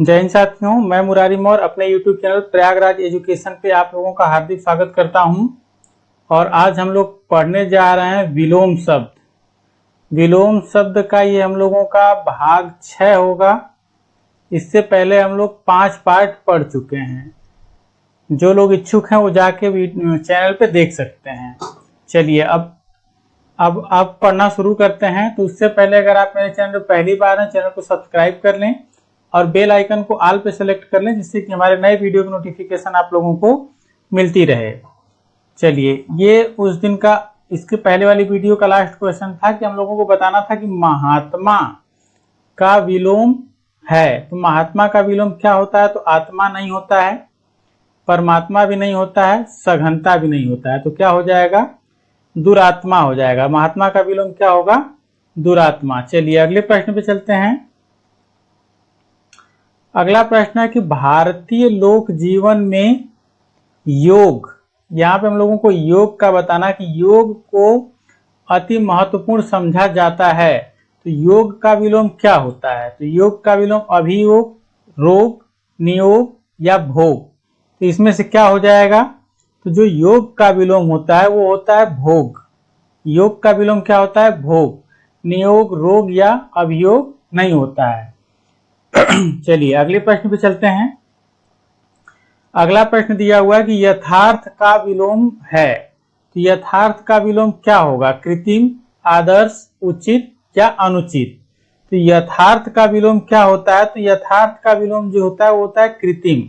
जय हिंद साथियों, मैं मुरारी मौर्य अपने YouTube चैनल प्रयागराज एजुकेशन पे आप लोगों का हार्दिक स्वागत करता हूं। और आज हम लोग पढ़ने जा रहे हैं विलोम शब्द। विलोम शब्द का ये हम लोगों का भाग 6 होगा। इससे पहले हम लोग 5 पार्ट पढ़ चुके हैं। जो लोग इच्छुक हैं वो जाके चैनल पे देख सकते हैं। चलिए अब पढ़ना शुरू करते हैं। तो उससे पहले अगर आप मेरे चैनल पर पहली बार हैं, चैनल को सब्सक्राइब कर लें और बेल आइकन को ऑल पे सेलेक्ट कर लें, जिससे कि हमारे नए वीडियो की नोटिफिकेशन आप लोगों को मिलती रहे। चलिए, ये उस दिन का इसके पहले वाली वीडियो का लास्ट क्वेश्चन था कि हम लोगों को बताना था कि महात्मा का विलोम है। तो महात्मा का विलोम क्या होता है? तो आत्मा नहीं होता है, परमात्मा भी नहीं होता है, सघनता भी नहीं होता है। तो क्या हो जाएगा? दुरात्मा हो जाएगा। महात्मा का विलोम क्या होगा? दुरात्मा। चलिए अगले प्रश्न पे चलते हैं। अगला प्रश्न है कि भारतीय लोक जीवन में योग, यहाँ पे हम लोगों को योग का बताना कि योग को अति महत्वपूर्ण समझा जाता है। तो योग का विलोम क्या होता है? तो योग का विलोम अभियोग, रोग, नियोग या भोग। तो इसमें से क्या हो जाएगा? तो जो योग का विलोम होता है वो होता है भोग। योग का विलोम क्या होता है? भोग। नियोग, रोग या अभियोग नहीं होता है। चलिए अगले प्रश्न पे चलते हैं। अगला प्रश्न दिया हुआ है कि यथार्थ का विलोम है। तो यथार्थ का विलोम क्या होगा? कृत्रिम, आदर्श, उचित या अनुचित। तो यथार्थ का विलोम क्या होता है? तो यथार्थ का विलोम जो होता है वो होता है कृत्रिम।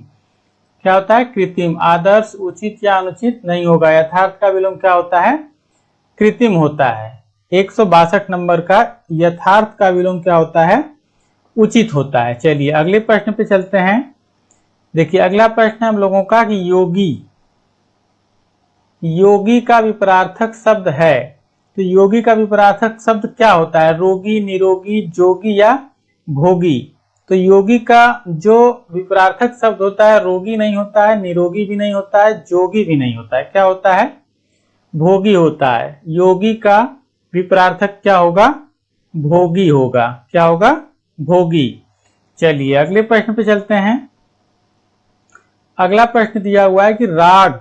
क्या होता है? कृत्रिम। आदर्श, उचित या अनुचित नहीं होगा। यथार्थ का विलोम क्या होता है? कृत्रिम होता है। 162 नंबर का यथार्थ का विलोम क्या होता है? उचित होता है। चलिए अगले प्रश्न पे चलते हैं। देखिए अगला प्रश्न है हम लोगों का कि योगी, योगी का विपरार्थक शब्द है। तो योगी का विपरार्थक शब्द क्या होता है? रोगी, निरोगी, जोगी या भोगी। तो योगी का जो विपरार्थक शब्द होता है रोगी नहीं होता है, निरोगी भी नहीं होता है, जोगी भी नहीं होता है। क्या होता है? भोगी होता है। योगी का विपरार्थक क्या होगा? भोगी होगा। क्या होगा? भोगी। चलिए अगले प्रश्न पे चलते हैं। अगला प्रश्न दिया हुआ है कि राग,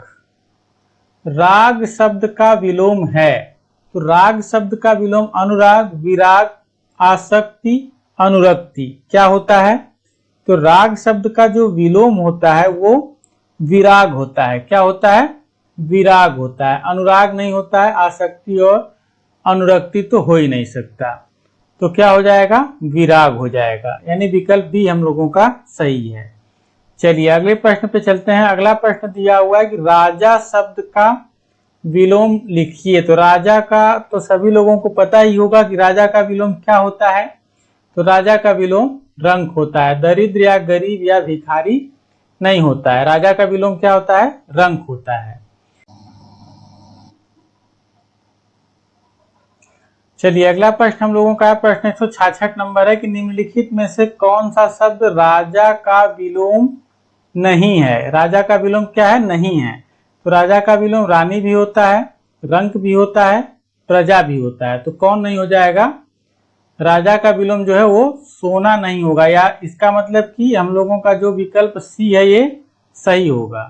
राग शब्द का विलोम है। तो राग शब्द का विलोम अनुराग, विराग, आसक्ति, अनुरक्ति क्या होता है? तो राग शब्द का जो विलोम होता है वो विराग होता है। क्या होता है? विराग होता है। अनुराग नहीं होता है। आसक्ति और अनुरक्ति तो हो ही नहीं सकता। तो क्या हो जाएगा? विराग हो जाएगा। यानी विकल्प बी हम लोगों का सही है। चलिए अगले प्रश्न पे चलते हैं। अगला प्रश्न दिया हुआ है कि राजा शब्द का विलोम लिखिए। तो राजा का तो सभी लोगों को पता ही होगा कि राजा का विलोम क्या होता है। तो राजा का विलोम रंक होता है। दरिद्र या गरीब या भिखारी नहीं होता है। राजा का विलोम क्या होता है? रंक होता है। चलिए अगला प्रश्न हम लोगों का प्रश्न 166 नंबर है कि निम्नलिखित में से कौन सा शब्द राजा का विलोम नहीं है? राजा का विलोम क्या है? नहीं है। तो राजा का विलोम रानी भी होता है, रंक भी होता है, प्रजा भी होता है। तो कौन नहीं हो जाएगा? राजा का विलोम जो है वो सोना नहीं होगा। या इसका मतलब कि हम लोगों का जो विकल्प सी है ये सही होगा।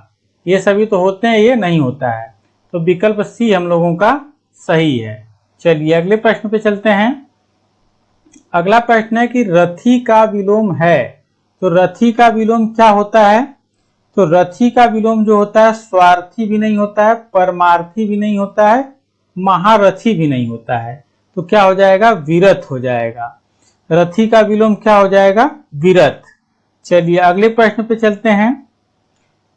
ये सभी तो होते हैं, ये नहीं होता है। तो विकल्प सी हम लोगों का सही है। चलिए अगले प्रश्न पे चलते हैं। अगला प्रश्न है कि रथी का विलोम है। तो रथी का विलोम क्या होता है? तो रथी का विलोम जो होता है स्वार्थी भी नहीं होता है, परमार्थी भी नहीं होता है, महारथी भी नहीं होता है। तो क्या हो जाएगा? विरथ हो जाएगा। रथी का विलोम क्या हो जाएगा? विरथ। चलिए अगले प्रश्न पे चलते हैं।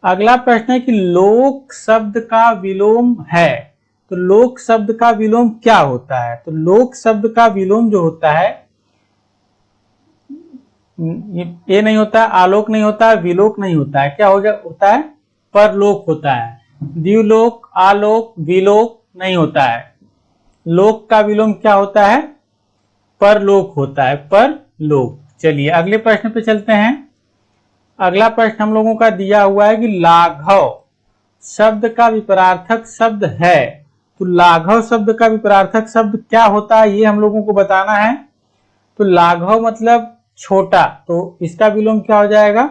अगला प्रश्न है कि लोक शब्द का विलोम है। तो लोक शब्द का विलोम क्या होता है? तो लोक शब्द का विलोम जो होता है ये नहीं होता, आलोक नहीं होता, विलोक नहीं होता है। क्या होता है? परलोक होता है। द्युलोक, आलोक, विलोक नहीं होता है। लोक का विलोम क्या होता है? परलोक होता है। परलोक। चलिए अगले प्रश्न पे चलते हैं। अगला प्रश्न हम लोगों का दिया हुआ है कि लाघव शब्द का विपरार्थक शब्द है। तो लाघव शब्द का विपरार्थक शब्द क्या होता है ये हम लोगों को बताना है। तो लाघव मतलब छोटा, तो इसका विलोम क्या हो जाएगा?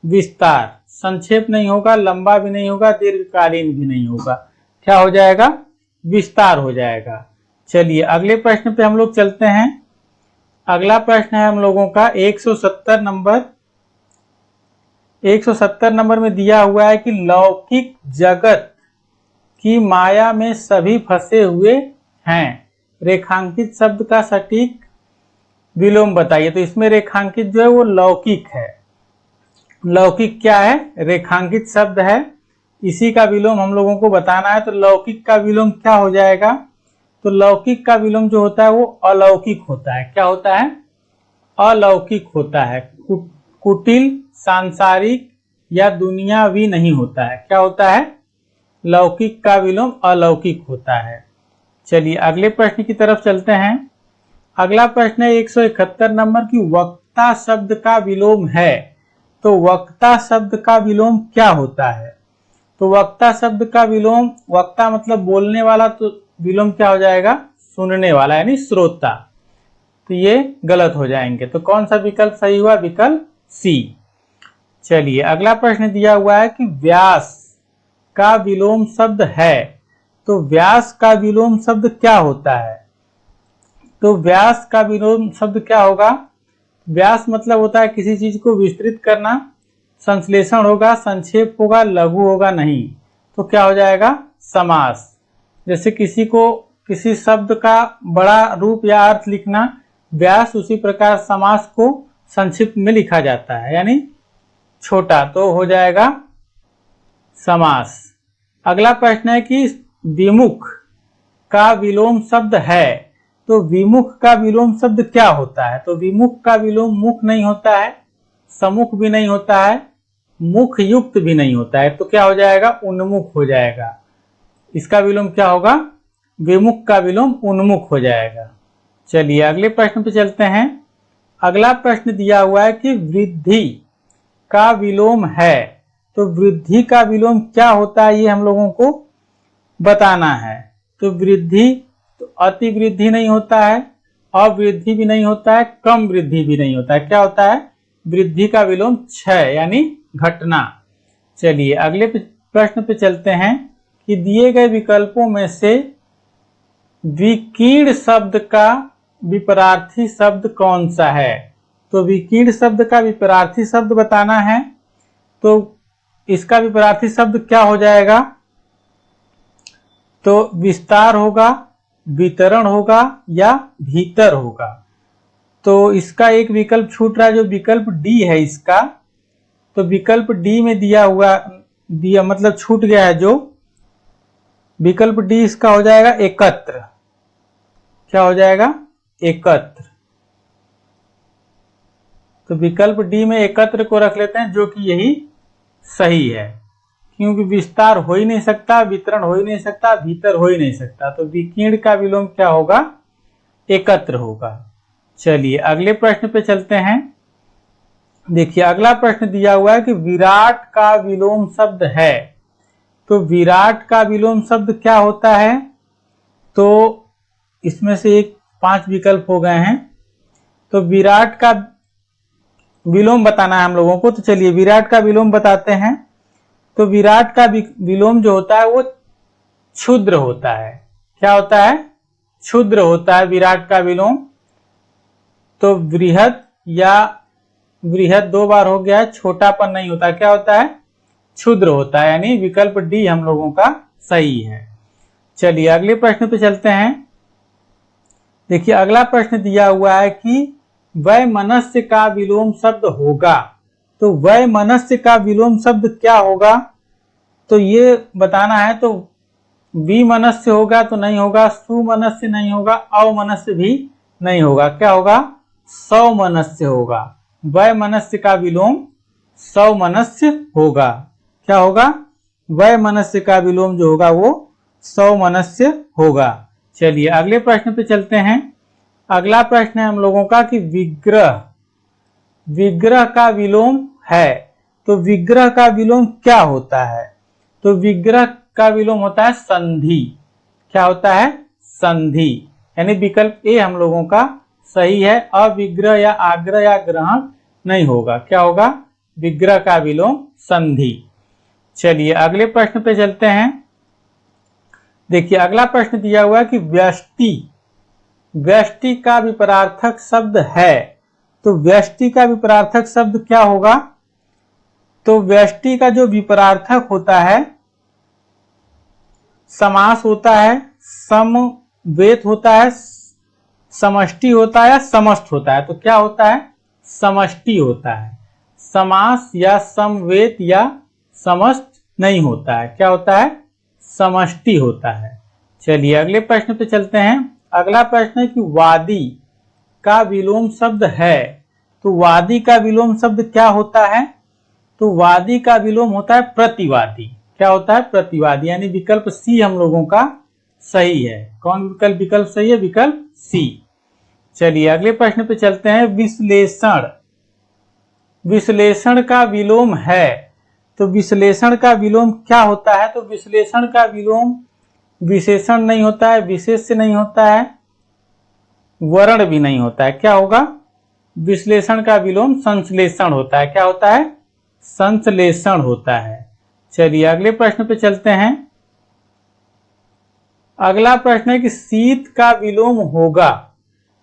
विस्तार। संक्षेप नहीं होगा, लंबा भी नहीं होगा, दीर्घकालीन भी नहीं होगा, क्या हो जाएगा? विस्तार हो जाएगा। चलिए अगले प्रश्न पे हम लोग चलते हैं। अगला प्रश्न है हम लोगों का 170 नंबर। 170 नंबर में दिया हुआ है कि लौकिक जगत की माया में सभी फंसे हुए हैं, रेखांकित शब्द का सटीक विलोम बताइए। तो इसमें रेखांकित जो है वो लौकिक है। लौकिक क्या है? रेखांकित शब्द है, इसी का विलोम हम लोगों को बताना है। तो लौकिक का विलोम क्या हो जाएगा? तो लौकिक का विलोम जो होता है वो अलौकिक होता है। क्या होता है? अलौकिक होता है। कुटिल, सांसारिक या दुनियावी नहीं होता है। क्या होता है? लौकिक का विलोम अलौकिक होता है। चलिए अगले प्रश्न की तरफ चलते हैं। अगला प्रश्न है 171 नंबर की वक्ता शब्द का विलोम है। तो वक्ता शब्द का विलोम क्या होता है? तो वक्ता शब्द का विलोम, वक्ता मतलब बोलने वाला, तो विलोम क्या हो जाएगा? सुनने वाला यानी श्रोता। तो ये गलत हो जाएंगे। तो कौन सा विकल्प सही हुआ? विकल्प सी। चलिए अगला प्रश्न दिया हुआ है कि व्यास का विलोम शब्द है। तो व्यास का विलोम शब्द क्या होता है? तो व्यास का विलोम शब्द क्या होगा? व्यास मतलब होता है किसी चीज को विस्तृत करना, संश्लेषण होगा, संक्षेप होगा, लघु होगा नहीं। तो क्या हो जाएगा? समास। जैसे किसी को किसी शब्द का बड़ा रूप या अर्थ लिखना व्यास, उसी प्रकार समास को संक्षिप्त में लिखा जाता है यानी छोटा, तो हो जाएगा समास। अगला प्रश्न है कि विमुख का विलोम शब्द है। तो विमुख का विलोम शब्द क्या होता है? तो विमुख का विलोम मुख नहीं होता है, सम्मुख भी नहीं होता है, मुख युक्त भी नहीं होता है। तो क्या हो जाएगा? उन्मुख हो जाएगा। इसका विलोम क्या होगा? विमुख का विलोम उन्मुख हो जाएगा। चलिए अगले प्रश्न पे चलते हैं। अगला प्रश्न दिया हुआ है कि वृद्धि का विलोम है। तो वृद्धि का विलोम क्या होता है ये हम लोगों को बताना है। तो वृद्धि, तो अति वृद्धि नहीं होता है, अवृद्धि भी नहीं होता है, कम वृद्धि भी नहीं होता है। क्या होता है? वृद्धि का विलोम क्षय यानी घटना। चलिए अगले प्रश्न पे चलते हैं कि दिए गए विकल्पों में से विकीर्ण शब्द का विपरार्थी शब्द कौन सा है? तो विकीर्ण शब्द का विपरार्थी शब्द बताना है। तो इसका विपरार्थी शब्द क्या हो जाएगा? तो विस्तार होगा, वितरण होगा या भीतर होगा। तो इसका एक विकल्प छूट रहा है, जो विकल्प डी है इसका। तो विकल्प डी में दिया मतलब छूट गया है, जो विकल्प डी इसका हो जाएगा एकत्र। क्या हो जाएगा? एकत्र। तो विकल्प डी में एकत्र को रख लेते हैं, जो कि यही सही है, क्योंकि विस्तार हो ही नहीं सकता, वितरण हो ही नहीं सकता, भीतर हो ही नहीं सकता। तो विकीर्ण का विलोम क्या होगा? एकत्र होगा। चलिए अगले प्रश्न पे चलते हैं। देखिए अगला प्रश्न दिया हुआ है कि विराट का विलोम शब्द है। तो विराट का विलोम शब्द क्या होता है? तो इसमें से 5 विकल्प हो गए हैं। तो विराट का विलोम बताना है हम लोगों को। तो चलिए विराट का विलोम बताते हैं। तो विराट का विलोम जो होता है वो क्षुद्र होता है। क्या होता है? क्षुद्र होता है विराट का विलोम। तो वृहद या वृहद 2 बार हो गया है, छोटापन नहीं होता। क्या होता है? क्षुद्र होता है, यानी विकल्प डी हम लोगों का सही है। चलिए अगले प्रश्न पे चलते हैं। देखिए अगला प्रश्न दिया हुआ है कि वैमनस्य का विलोम शब्द होगा। तो वैमनस्य का विलोम शब्द क्या होगा? तो ये बताना है। तो विमनस्य होगा तो नहीं होगा, सुमनस्य नहीं होगा, अवमनस्य भी नहीं होगा। क्या होगा? सौमनस्य होगा। वैमनस्य का विलोम सौमनस्य होगा। क्या होगा? वैमनस्य का विलोम जो होगा वो सौमनस्य होगा। चलिए अगले प्रश्न पे चलते हैं। अगला प्रश्न है हम लोगों का कि विग्रह, विग्रह का विलोम है। तो विग्रह का विलोम क्या होता है? तो विग्रह का विलोम होता है संधि। क्या होता है? संधि, यानी विकल्प ए हम लोगों का सही है। अविग्रह या आग्रह या ग्रहण नहीं होगा। क्या होगा? विग्रह का विलोम संधि। चलिए अगले प्रश्न पे चलते हैं। देखिए अगला प्रश्न दिया हुआ है कि व्यष्टि, व्यष्टि का विपरार्थक शब्द है, तो व्यष्टि का विपरार्थक शब्द क्या होगा? तो व्यष्टि का जो विपरार्थक होता है, समास होता है, समवेत होता है, समष्टि होता है या समस्त होता है। तो क्या होता है? समष्टि होता है। समास या समवेत या समस्त नहीं होता है। क्या होता है? समष्टि होता है। चलिए अगले प्रश्न पे चलते हैं। अगला प्रश्न है कि वादी का विलोम शब्द है, तो वादी का विलोम शब्द क्या होता है? तो वादी का विलोम होता है प्रतिवादी। क्या होता है? प्रतिवादी, यानी विकल्प सी हम लोगों का सही है। कौन विकल्प सही है? विकल्प सी। चलिए अगले प्रश्न पे चलते हैं। विश्लेषण, विश्लेषण का विलोम है, तो विश्लेषण का विलोम क्या होता है? तो विश्लेषण का विलोम विशेषण नहीं होता है, विशेष्य नहीं होता है, वर्ण भी नहीं होता है। क्या होगा? विश्लेषण का विलोम संश्लेषण होता है। क्या होता है? संश्लेषण होता है। चलिए अगले प्रश्न पे चलते हैं। अगला प्रश्न है कि शीत का विलोम होगा,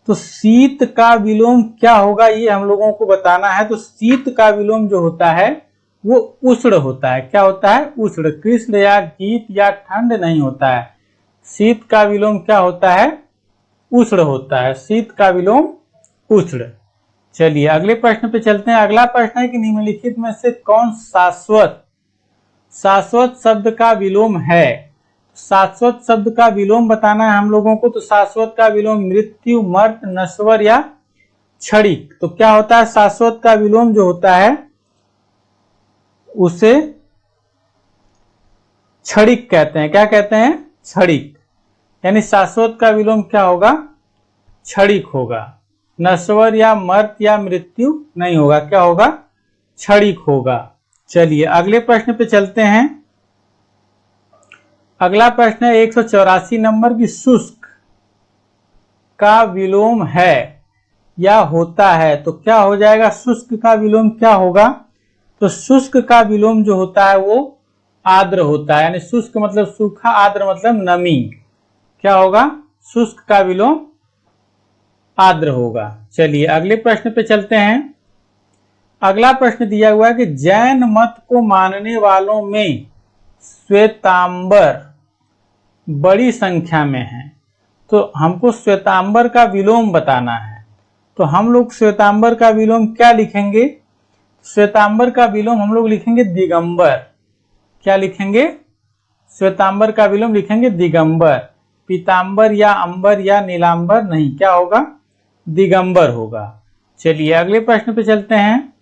तो शीत का विलोम क्या होगा ये हम लोगों को बताना है। तो शीत का विलोम जो होता है वो उष्ण होता है। क्या होता है? उष्ण। कृष्ण या गीत या ठंड नहीं होता है। शीत का विलोम क्या होता है? उष्ण होता है। शीत का विलोम उष्ण। चलिए अगले प्रश्न पे चलते हैं। अगला प्रश्न है कि निम्नलिखित में से कौन शाश्वत, शाश्वत शब्द का विलोम है? शाश्वत शब्द का विलोम बताना है हम लोगों को। तो शाश्वत का विलोम मृत्यु, मर्त, नश्वर या क्षणिक। तो क्या होता है? शाश्वत का विलोम जो होता है उसे क्षणिक कहते हैं। क्या कहते हैं? क्षणिक। यानी शाश्वत का विलोम क्या होगा? क्षणिक होगा। नश्वर या मर्त या मृत्यु नहीं होगा। क्या होगा? क्षणिक होगा। चलिए अगले प्रश्न पे चलते हैं। अगला प्रश्न है 184 नंबर की शुष्क का विलोम है या होता है, तो क्या हो जाएगा? शुष्क का विलोम क्या होगा? तो शुष्क का विलोम जो होता है वो आर्द्र होता है। यानी शुष्क मतलब सूखा, आर्द्र मतलब नमी। क्या होगा? शुष्क का विलोम आर्द्र होगा। चलिए अगले प्रश्न पे चलते हैं। अगला प्रश्न दिया हुआ है कि जैन मत को मानने वालों में श्वेतांबर बड़ी संख्या में है, तो हमको श्वेतांबर का विलोम बताना है। तो हम लोग श्वेतांबर का विलोम क्या लिखेंगे? श्वेतांबर का विलोम हम लोग लिखेंगे दिगंबर। क्या लिखेंगे? श्वेतांबर का विलोम लिखेंगे दिगंबर। पीतांबर या अंबर या नीलांबर नहीं। क्या होगा? दिगंबर होगा। चलिए अगले प्रश्न पे चलते हैं।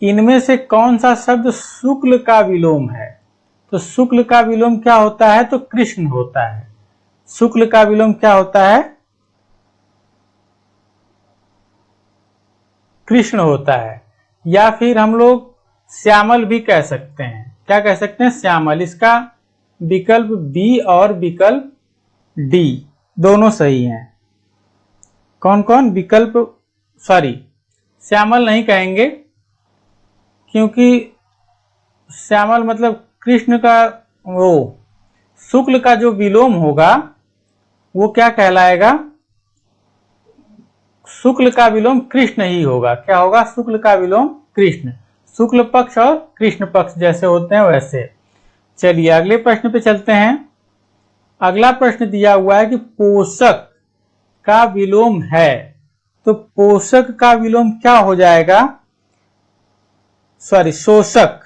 इनमें से कौन सा शब्द शुक्ल का विलोम है? तो शुक्ल का विलोम क्या होता है? तो कृष्ण होता है। शुक्ल का विलोम क्या होता है? कृष्ण होता है। या फिर हम लोग श्यामल भी कह सकते हैं। क्या कह सकते हैं? श्यामल। इसका विकल्प बी और विकल्प डी दोनों सही हैं। कौन कौन? विकल्प श्यामल नहीं कहेंगे, क्योंकि श्यामल मतलब कृष्ण का, वो शुक्ल का जो विलोम होगा वो क्या कहलाएगा? शुक्ल का विलोम कृष्ण ही होगा। क्या होगा? शुक्ल का विलोम कृष्ण। शुक्ल पक्ष और कृष्ण पक्ष जैसे होते हैं वैसे। चलिए अगले प्रश्न पे चलते हैं। अगला प्रश्न दिया हुआ है कि पोषक का विलोम है, तो पोषक का विलोम क्या हो जाएगा? शोषक।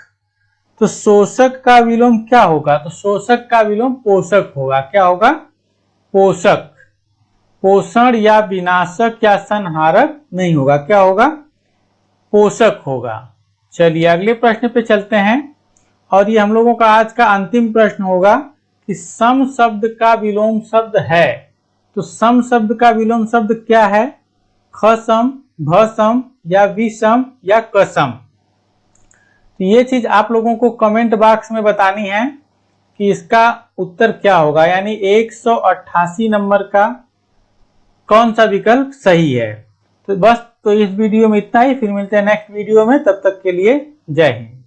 तो शोषक का विलोम क्या होगा? तो शोषक का विलोम पोषक होगा। क्या होगा? पोषक। पोषण या विनाशक या संहारक नहीं होगा। क्या होगा? पोषक होगा। चलिए अगले प्रश्न पे चलते हैं, और ये हम लोगों का आज का अंतिम प्रश्न होगा कि सम शब्द का विलोम शब्द है, तो सम शब्द का विलोम शब्द क्या है? खसम, भसम या विषम या कसम। तो ये चीज आप लोगों को कमेंट बॉक्स में बतानी है कि इसका उत्तर क्या होगा। यानी 188 नंबर का कौन सा विकल्प सही है। तो बस तो इस वीडियो में इतना ही, फिर मिलते हैं नेक्स्ट वीडियो में, तब तक के लिए जय हिंद।